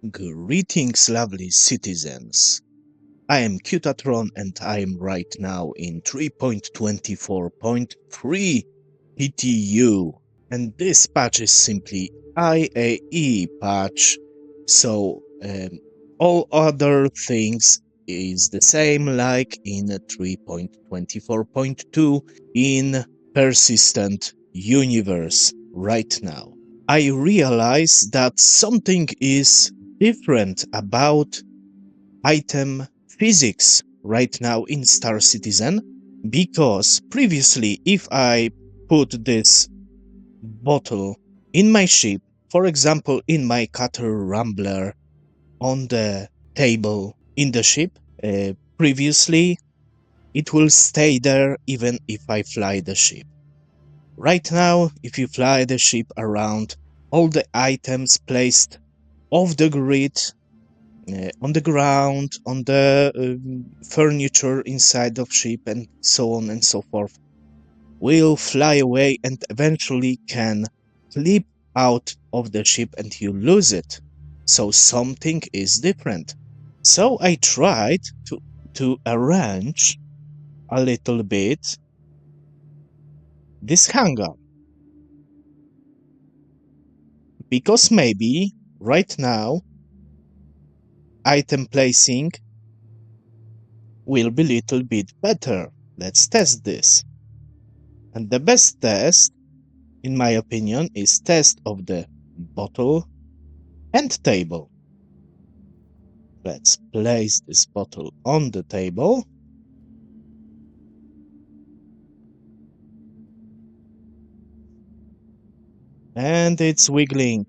Greetings, lovely citizens. I am Qutatron and I am right now in 3.24.3 PTU. And this patch is simply IAE patch, so all other things is the same like in 3.24.2 in persistent universe right now. I realize that something is different about item physics right now in Star Citizen, because previously if I put this bottle in my ship, for example in my cutter rambler on the table in the ship, previously it will stay there even if I fly the ship. Right now, if you fly the ship around, all the items placed off the grid, on the ground, on the furniture inside of ship, and so on and so forth, will fly away and eventually can slip out of the ship and you lose it. So something is different. So I tried to arrange a little bit this hangar, because maybe right now item placing will be little bit better. Let's test this. And the best test, in my opinion, is test of the bottle and table. Let's place this bottle on the table. And it's wiggling,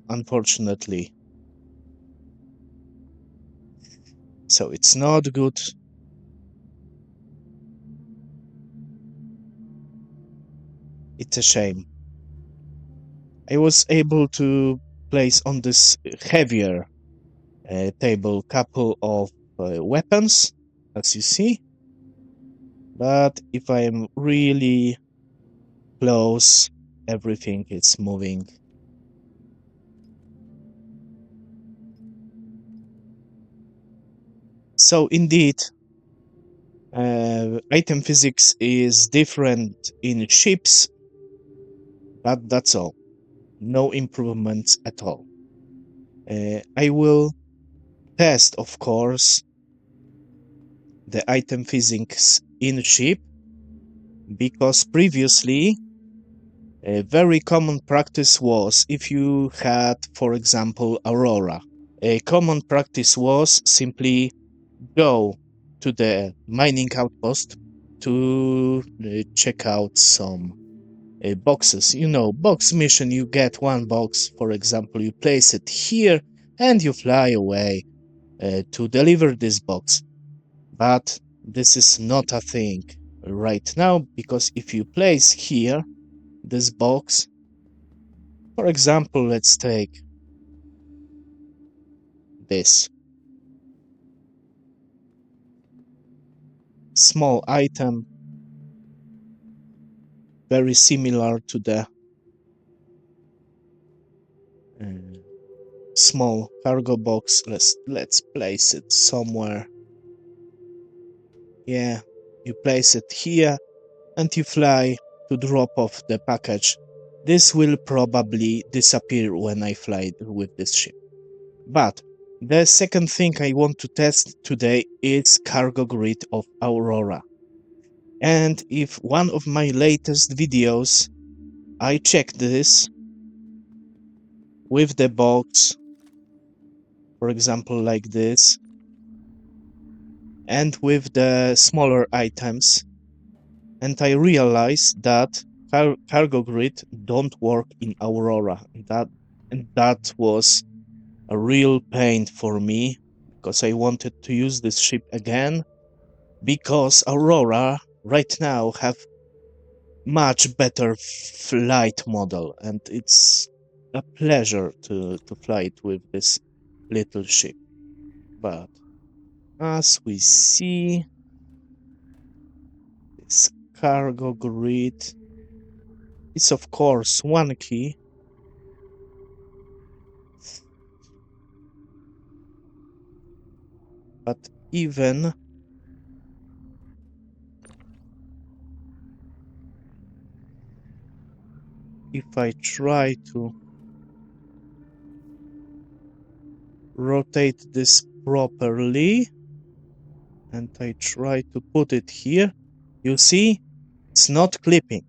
unfortunately. So it's not good. It's a shame. I was able to place on this heavier table couple of weapons, as you see. But if I am really close, everything is moving. So indeed, item physics is different in ships, but that's all. No improvements at all. I will test, of course, the item physics in ship, because previously a very common practice was, if you had, for example, Aurora, a common practice was simply go to the mining outpost to check out some boxes. You know, box mission, you get one box, for example, you place it here and you fly away to deliver this box. But this is not a thing right now, because if you place here this box, for example, let's take this small item, very similar to the small cargo box. Let's place it somewhere. Yeah, you place it here and you fly to drop off the package. This will probably disappear when I fly with this ship. But the second thing I want to test today is cargo grid of Aurora. And if one of my latest videos I checked this with the box, for example like this, and with the smaller items, and I realized that cargo grid don't work in Aurora. That was a real pain for me, because I wanted to use this ship again, because Aurora right now have much better flight model, and it's a pleasure to fly it with this little ship. But as we see, this cargo grid is of course one key. But even if I try to rotate this properly and I try to put it here, you see, it's not clipping.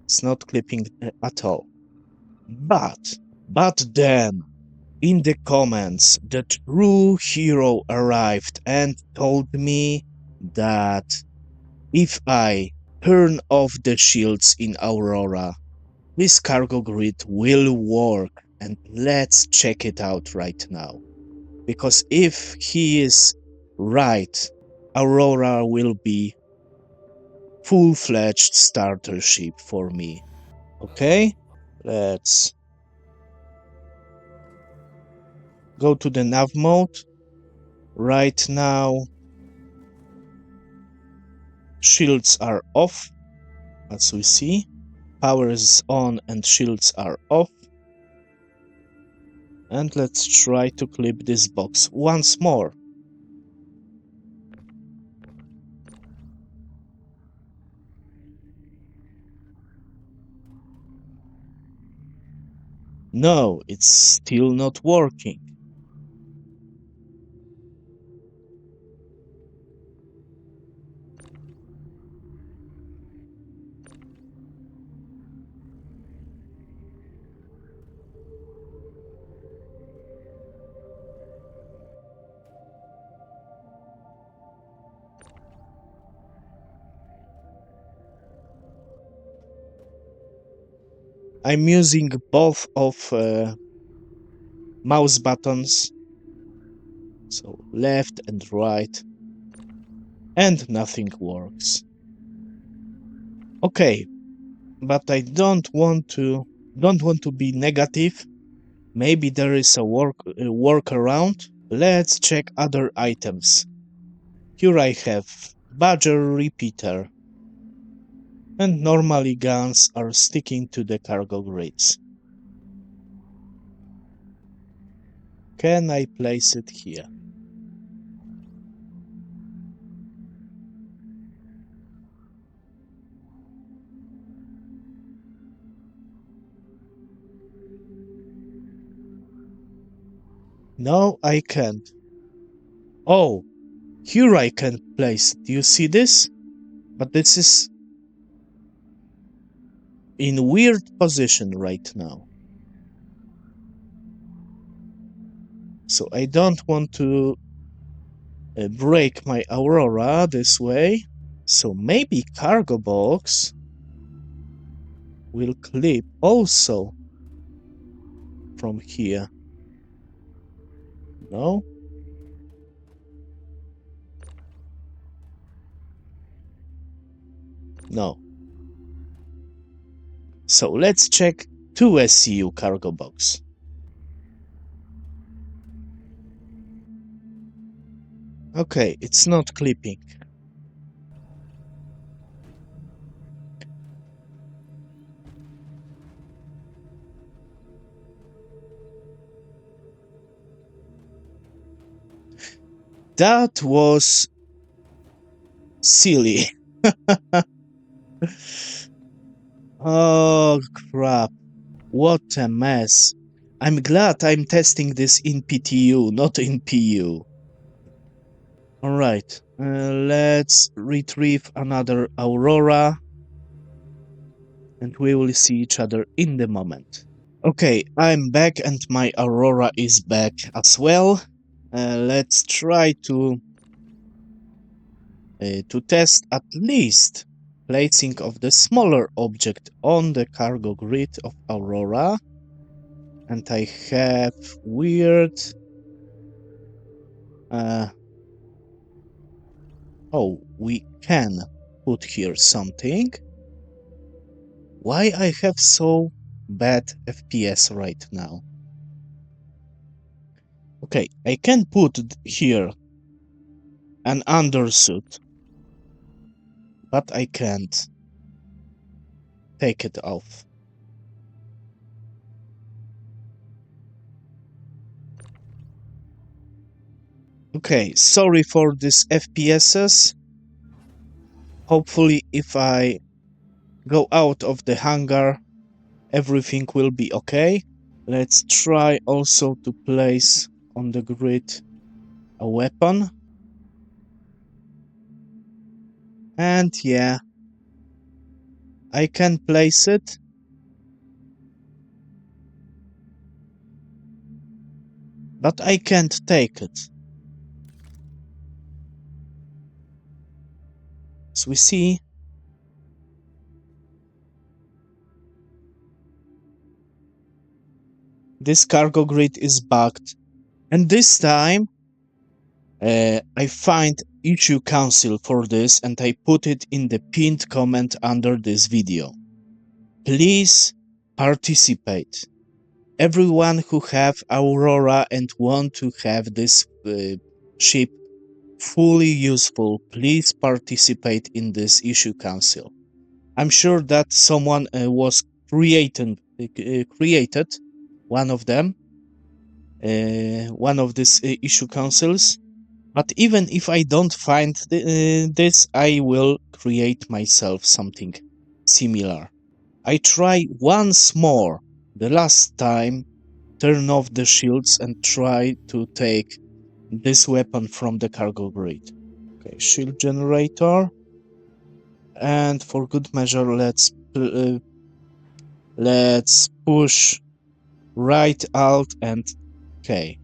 It's not clipping at all. But then, in the comments, the true hero arrived and told me that if I turn off the shields in Aurora, this cargo grid will work. And let's check it out right now. Because if he is right, Aurora will be full-fledged starter ship for me. Okay? Let's go to the nav mode. Right now, shields are off, as we see. Power is on and shields are off. And let's try to clip this box once more. No, it's still not working. I'm using both of mouse buttons, so left and right, and nothing works. Okay, but I don't want to be negative. Maybe there is a workaround. Let's check other items. Here I have Badger Repeater, and normally guns are sticking to the cargo grids. Can I place it here? No, I can't. Oh, here I can place it. Do you see this? But this is in weird position right now. So I don't want to break my Aurora this way. So maybe cargo box will clip also from here. No? No. So let's check 2SCU cargo box. Okay, it's not clipping. That was silly. Oh crap. What a mess. I'm glad I'm testing this in PTU, not in PU. Alright, let's retrieve another Aurora and we will see each other in the moment. Okay, I'm back and my Aurora is back as well. Let's try to test at least placing of the smaller object on the cargo grid of Aurora. And I have weird... oh, we can put here something. Why I have so bad FPS right now? Okay, I can put here an undersuit, but I can't take it off. Okay, sorry for this FPSs. Hopefully if I go out of the hangar, everything will be okay. Let's try also to place on the grid a weapon. And yeah, I can place it. But I can't take it. As we see, this cargo grid is bugged. And this time, I find issue council for this and I put it in the pinned comment under this video. Please participate. Everyone who have Aurora and want to have this ship fully useful, please participate in this issue council. I'm sure that someone was created one of them, one of these issue councils. But even if I don't find this, I will create myself something similar. I try once more, the last time, turn off the shields and try to take this weapon from the cargo grid. Okay, shield generator. And for good measure, let's push right alt and K.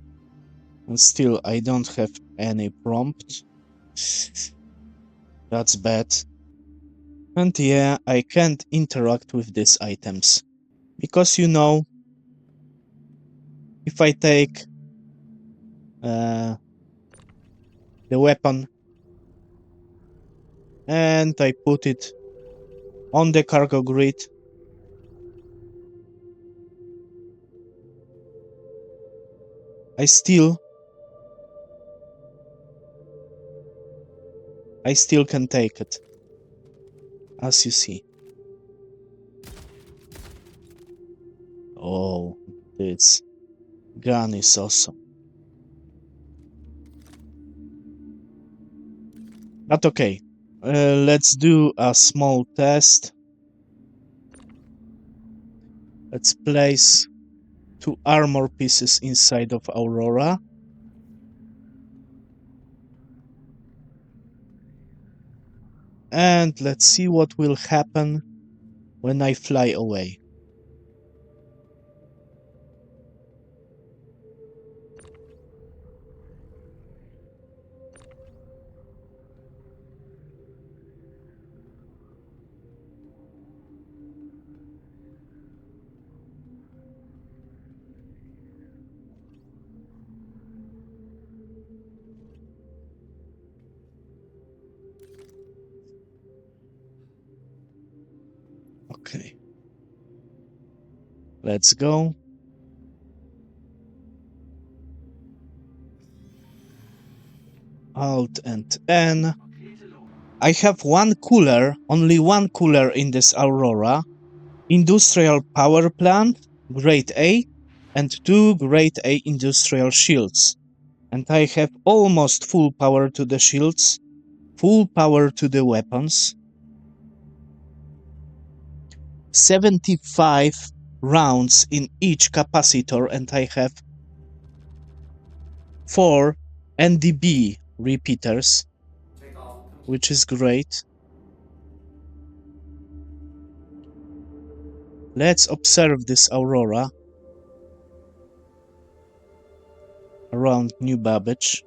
And still, I don't have any prompt. That's bad. And yeah, I can't interact with these items. Because you know, if I take the weapon and I put it on the cargo grid, I still can take it, as you see. Oh, this gun is awesome. But okay, let's do a small test. Let's place 2 armor pieces inside of Aurora. And let's see what will happen when I fly away. Okay. Let's go. Alt and N. I have only one cooler in this Aurora. Industrial power plant, grade A, and 2 grade A industrial shields. And I have almost full power to the shields, full power to the weapons. 75 rounds in each capacitor, and I have 4 NDB repeaters, which is great. Let's observe this Aurora around New Babbage.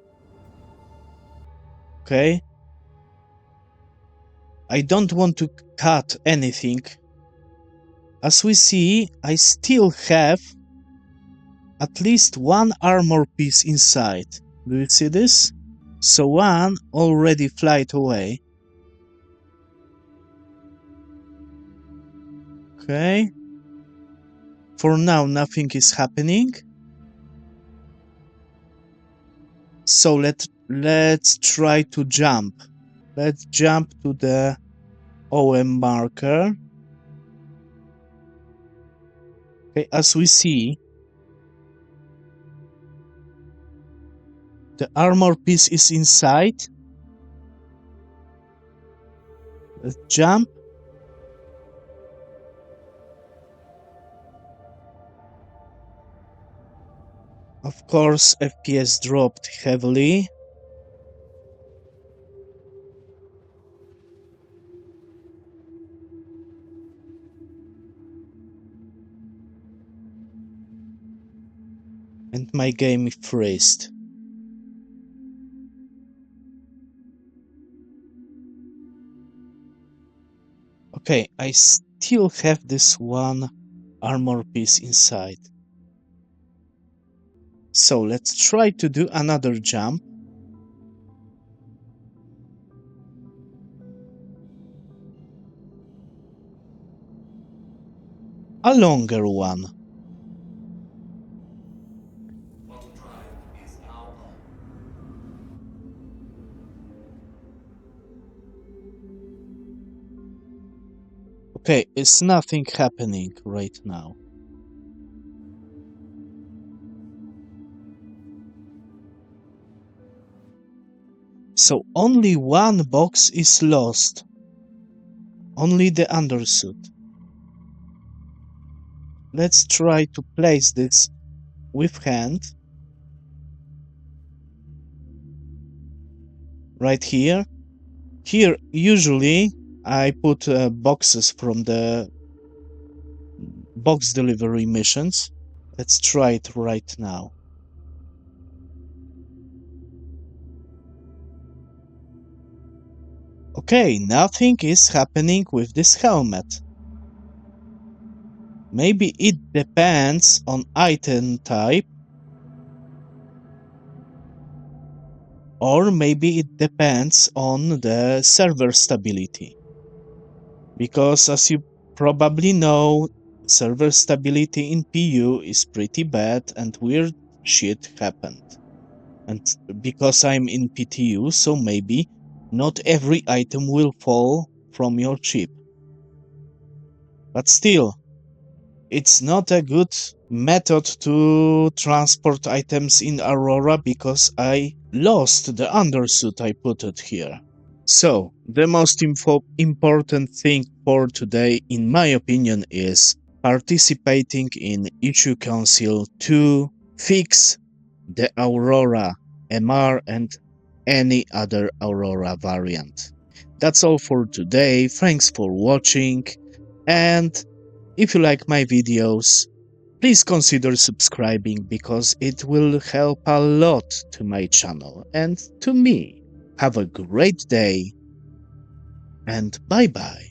Okay. I don't want to cut anything. As we see, I still have at least 1 armor piece inside. Do you see this? So 1 already flight away. Okay. For now, nothing is happening. So let's try to jump. Let's jump to the OM marker. Okay, as we see, The armor piece is inside. Let's jump. Of course, FPS dropped heavily. And my game freezed. Okay, I still have this one armor piece inside. So let's try to do another jump. A longer one. Okay, it's nothing happening right now. So only one box is lost. Only the undersuit. Let's try to place this with hand. Right here. Here, usually, I put boxes from the box delivery missions. Let's try it right now. Okay, nothing is happening with this helmet. Maybe it depends on item type, or maybe it depends on the server stability. Because as you probably know, server stability in PU is pretty bad and weird shit happened. And because I'm in PTU, so maybe not every item will fall from your chip. But still, it's not a good method to transport items in Aurora because I lost the undersuit I put it here. So, the most important thing for today, in my opinion, is participating in Issue Council to fix the Aurora MR and any other Aurora variant. That's all for today. Thanks for watching, and if you like my videos, please consider subscribing because it will help a lot to my channel and to me. Have a great day and bye bye.